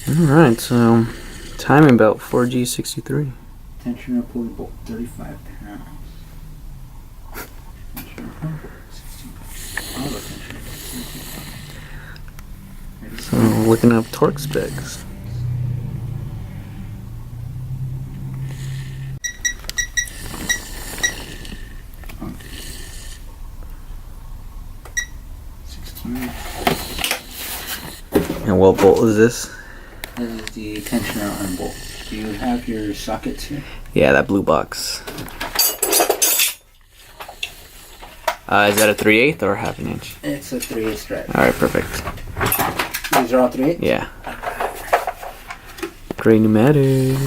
Alright, so timing belt 4G63. Tensioner pulley bolt, 35 pounds. So looking up torque specs. And what bolt is this? This is the tensioner arm bolt. Do you have your sockets here? Yeah, that blue box. Is that a 3/8 or half an inch? It's a 3/8 drive. Alright, perfect. These are all 3/8? Yeah. Gray pneumatic.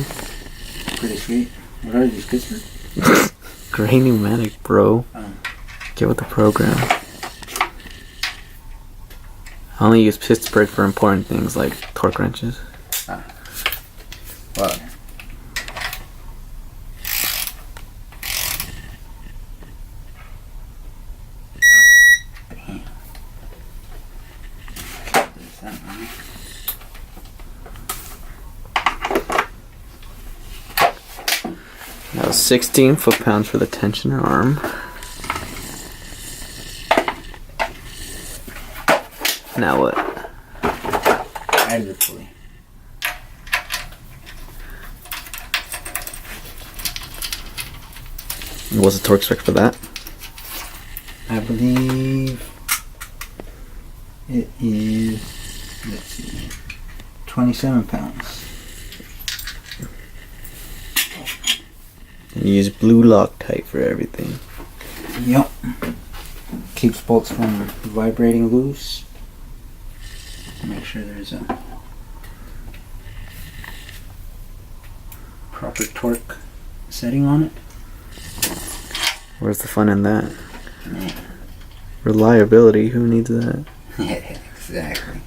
Pretty sweet. What are these good for? Gray pneumatic, bro. Oh. Get with the program. I only use Pittsburgh for important things like torque wrenches. Wow. That was 16 foot-pounds for the tensioner arm. Now what? Add the pulley. What's the torque spec for that? I believe it is, let's see, 27 pounds. And you use blue Loctite for everything. Yep. Keeps bolts from vibrating loose. Make sure there's a proper torque setting on it. Where's the fun in that? Man. Reliability, who needs that? Yeah, exactly.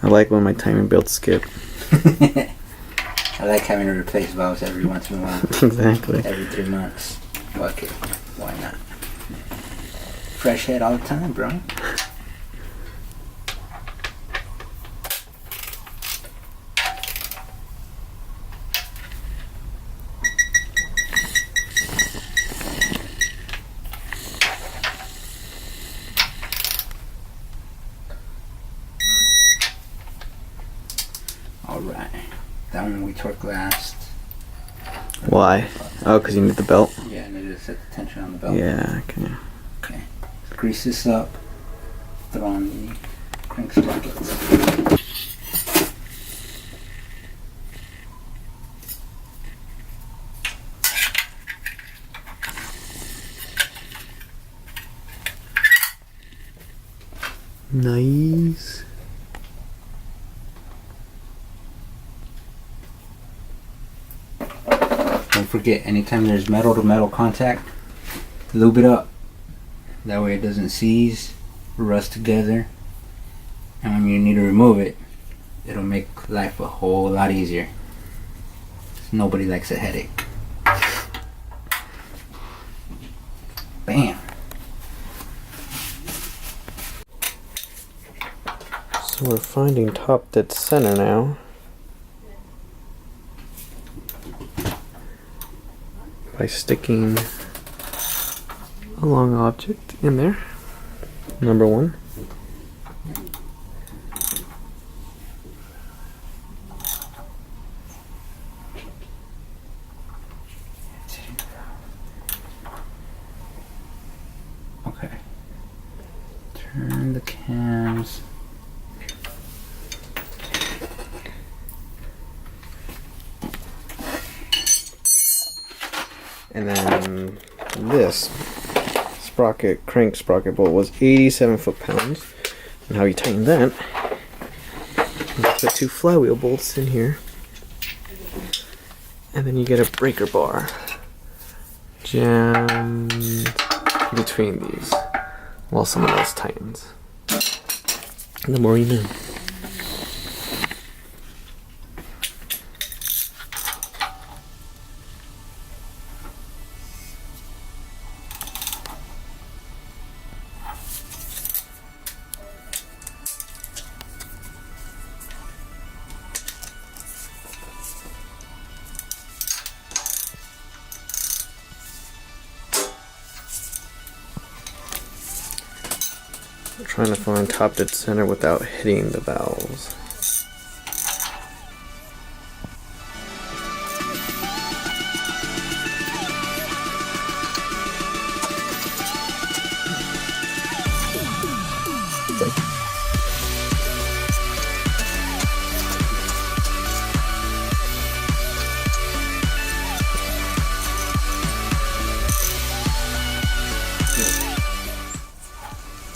I like when my timing belts skip. I like having to replace valves every once in a while. Exactly. Every 3 months. Fuck it. Why not? Fresh head all the time, bro. Alright. That one we torque last. Why? Oh, because you need the belt? Yeah, I need to set the tension on the belt. Yeah, okay. Okay. Grease this up. Throw on the crank sprockets. Nice. Don't forget, anytime there's metal to metal contact, lube it up. That way it doesn't seize, rust together, and when you need to remove it, it'll make life a whole lot easier. Nobody likes a headache. Bam. So we're finding top dead center now. By sticking a long object in there. Number one. Okay. Turn the cams. And then this sprocket, crank sprocket bolt was 87 foot-pounds. And how you tighten that, you put 2 flywheel bolts in here. And then you get a breaker bar jammed between these while someone else tightens. And the more you know. Trying to find top dead center without hitting the valves.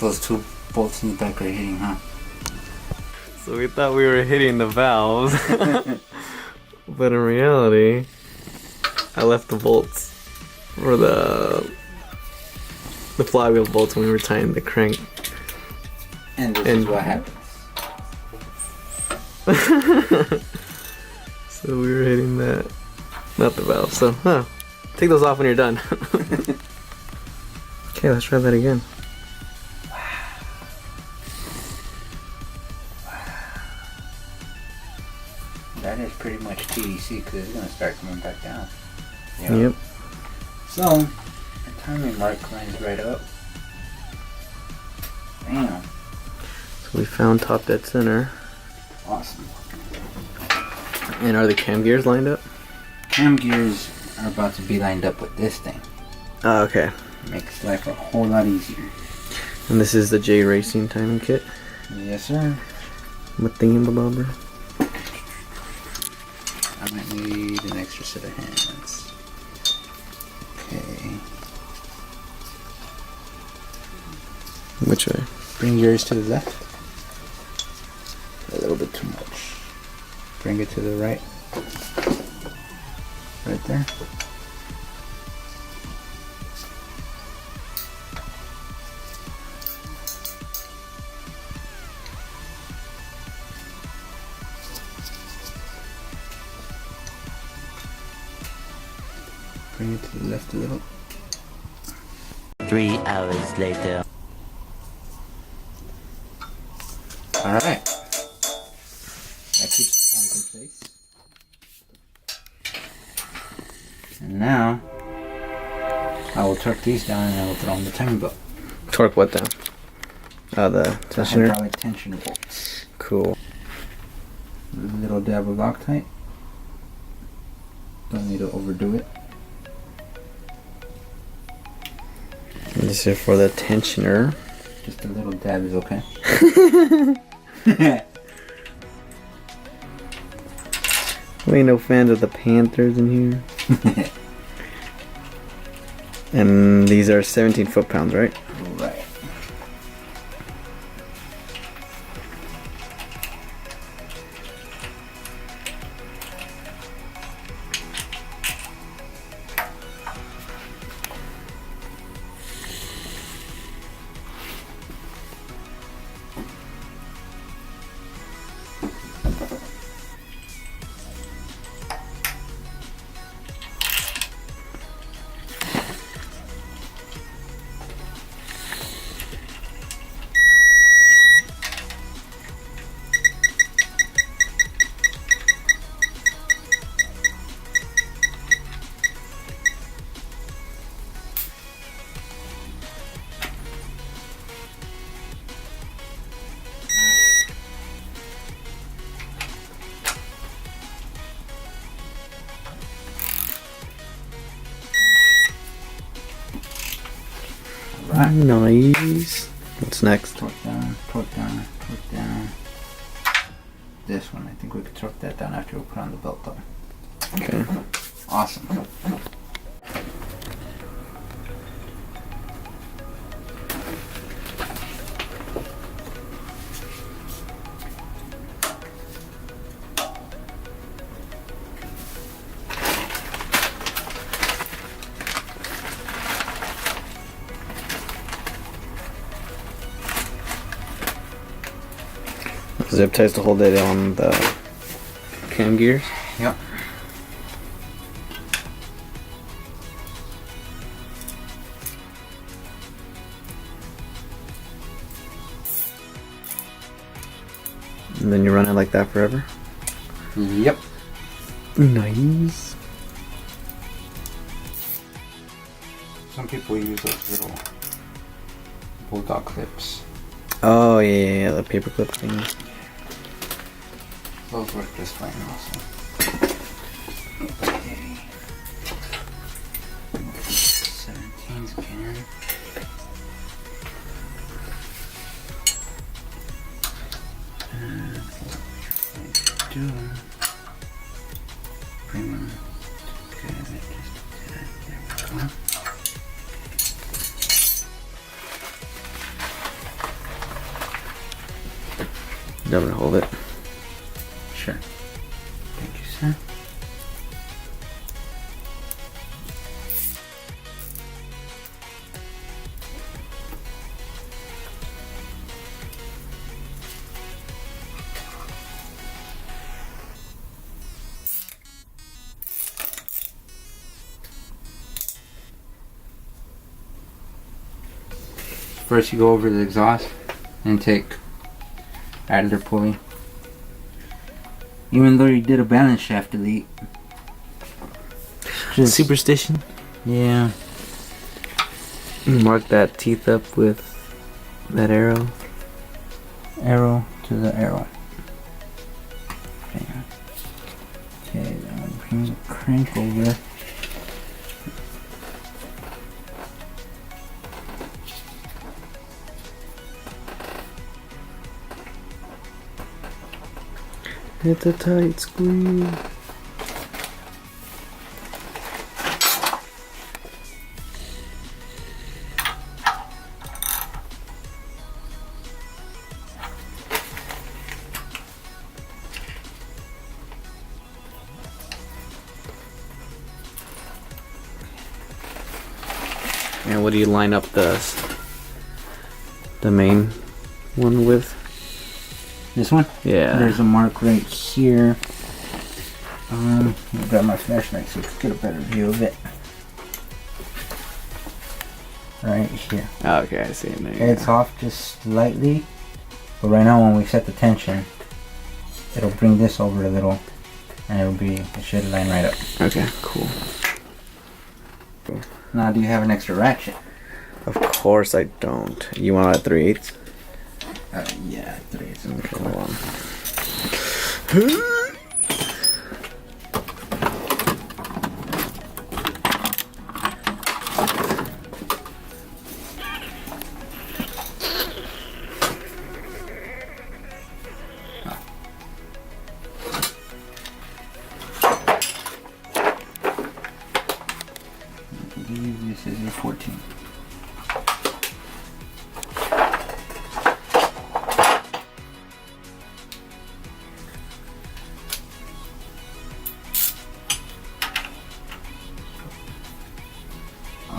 Those two bolts in the back are hitting, huh? So we thought we were hitting the valves, but in reality, I left the bolts for the flywheel bolts when we were tying the crank. And this is what happens. So we were hitting that, not the valve. So, take those off when you're done. Okay, let's try that again. That is pretty much TDC because it's going to start coming back down. Yep. So, the timing mark lines right up. Damn. So we found top dead center. Awesome. And are the cam gears lined up? Cam gears are about to be lined up with this thing. Oh, okay. Makes life a whole lot easier. And this is the J Racing timing kit. Yes, sir. What thingamabobber? I might need an extra set of hands. Okay. Which way? Bring yours to the left. A little bit too much. Bring it to the right. Right there. Bring it to the left a little. 3 hours later. Alright. That keeps the cams in place. And now, I will torque these down and I will throw on the timing belt. Torque what down? The tensioner? Hydraulic tensioner bolts. Cool. A little dab of Loctite. Don't need to overdo it. And this is for the tensioner. Just a little dab is okay. We ain't no fans of the Panthers in here. And these are 17 foot-pounds, right? Right. Right. Nice. What's next? Torque down, torque down, torque down. This one, I think we could torque that down after we put on the belt though. Okay. Awesome. Zip ties to hold it on the cam gears. Yep. And then you run it like that forever. Yep. Nice. Some people use those little bulldog clips. Oh yeah, the paperclip thing. Those work just fine also. Okay. 17s again. And what we're doing, bring them together just a tad. There we go. You want me to hold it? Sure. Thank you, sir. First you go over the exhaust and take idler pulley. Even though you did a balance shaft delete. Just, Superstition. yeah. Mark that teeth up with that arrow. Arrow to the arrow. Okay. Okay, then bring the crank over. It's a tight squeeze. And what do you line up the main one with? This one? Yeah. There's a mark right here. I'll grab my flashlight so you can get a better view of it. Right here. Oh, okay, I see it now. It's off just slightly. But right now when we set the tension, it'll bring this over a little. And it should line right up. Okay, cool. Now do you have an extra ratchet? Of course I don't. You want a 3/8? Yeah, 3/8. Okay, hold on. I believe this is a 14.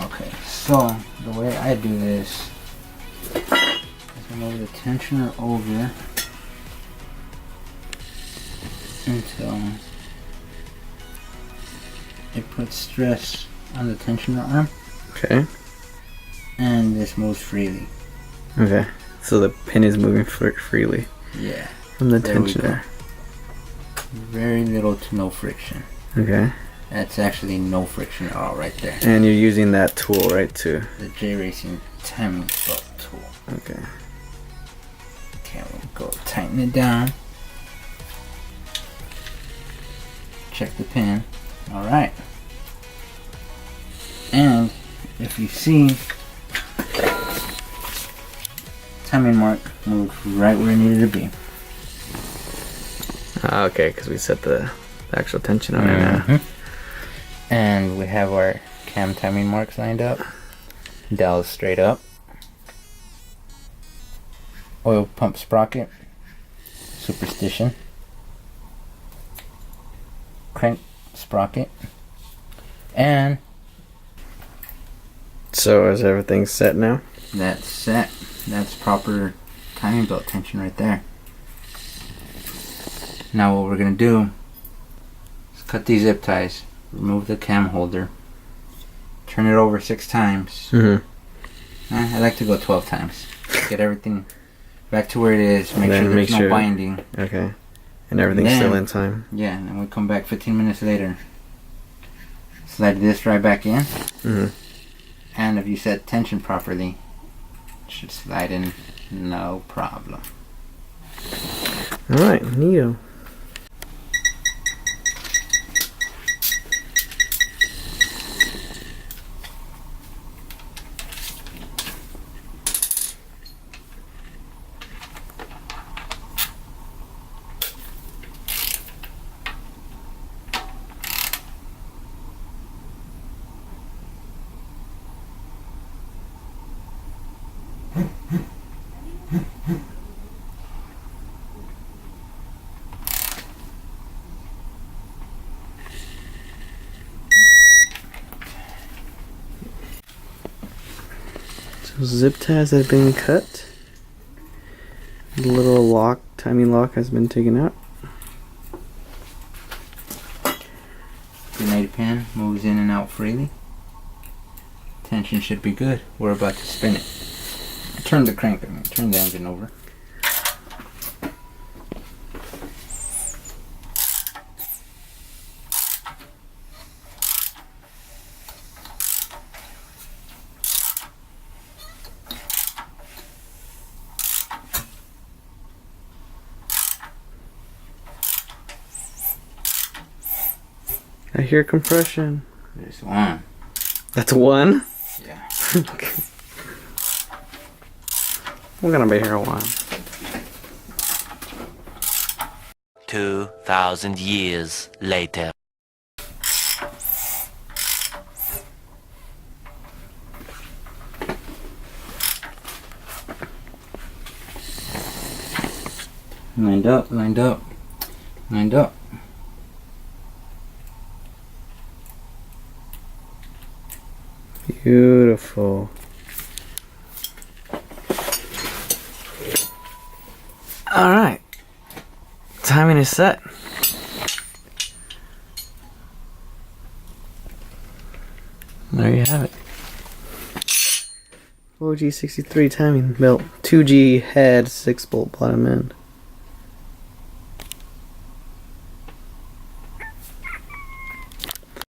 Okay, so the way I do this is I move the tensioner over until it puts stress on the tensioner arm, Okay. and this moves freely. Okay. So the pin is moving freely Yeah, from the there we go. tensioner. Very little to no friction. Okay. That's actually no friction at all right there. And you're using that tool, right, too? The J Racing timing belt tool. Okay. Okay, we'll go tighten it down. Check the pin. Alright. And if you see, timing mark moved right where it needed to be. Ah, okay, because we set the actual tension on it now. And we have our cam timing marks lined up. Dowels straight up. Oil pump sprocket. Superstition. Crank sprocket. And So is everything set now? that's set. That's proper timing belt tension right there. Now what we're gonna do is cut these zip ties. Remove the cam holder. Turn it over 6 times. Mm-hmm. I like to go 12 times. Get everything back to where it is. Make Then sure there's make no sure- binding. Okay. And everything's Then- still in time. Yeah, and then we come back 15 minutes later. Slide this right back in. Mm-hmm. And if you set tension properly, Should slide in no problem. Alright, neato. So zip ties have been cut. The little lock, timing lock has been taken out. Grenade pin moves in and out freely. Tension should be good. We're about to spin it. Turn the turn the engine over. I hear compression. There's one. That's one? Yeah. Okay. We're gonna be here a while. 2,000 years later. Lined up, lined up, lined up. Beautiful. Alright. Timing is set. There you have it. OG63 timing belt. 2G head, 6 bolt bottom end.